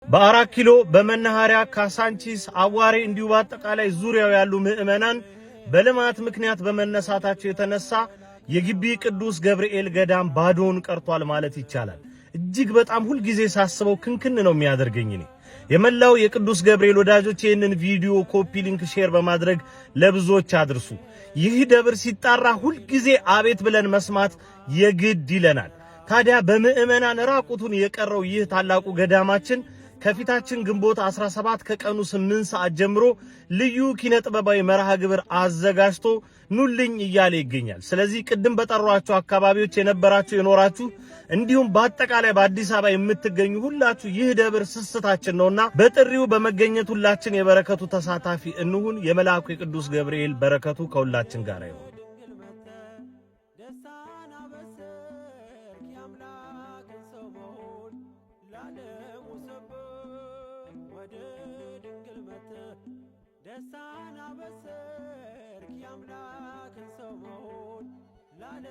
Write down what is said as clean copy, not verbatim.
በአራት ኪሎ በመናኸሪያ ካሳንቺስ አዋሬ እንዲሁ በአጠቃላይ ዙሪያው ያሉ ምዕመናን በልማት ምክንያት በመነሳታቸው የተነሳ የግቢ ቅዱስ ገብርኤል ገዳም ባዶውን ቀርቷል ማለት ይቻላል። እጅግ በጣም ሁሉ ጊዜ ሳስበው ክንክን ነው የሚያደርገኝ። የመላው የቅዱስ ገብርኤል ወዳጆች ይህንን ቪዲዮ ኮፒ ሊንክ ሼር በማድረግ ለብዙዎች አድርሱ። ይህ ደብር ሲጣራ ሁሉ ጊዜ አቤት ብለን መስማት የግድ ይለናል። ታዲያ በምዕመናን ራቁቱን የቀረው ይህ ታላቁ ገዳማችን ከፊታችን ግንቦት 17 ከቀኑ 8 ሰዓት ጀምሮ ልዩ ኪነ ጥበባዊ መርሃ ግብር አዘጋጅቶ ኑልኝ እያለ ይገኛል። ስለዚህ ቅድም በጠሯችሁ አካባቢዎች የነበራችሁ የኖራችሁ እንዲሁም በአጠቃላይ በአዲስ አበባ የምትገኙ ሁላችሁ ይህ ደብር ስስታችን ነውና በጥሪው በመገኘት ሁላችን የበረከቱ ተሳታፊ እንሁን። የመልአኩ የቅዱስ ገብርኤል በረከቱ ከሁላችን ጋር ይሁን። ደስታን አበሰርክ ያምላክን ሰው መሆን ላለ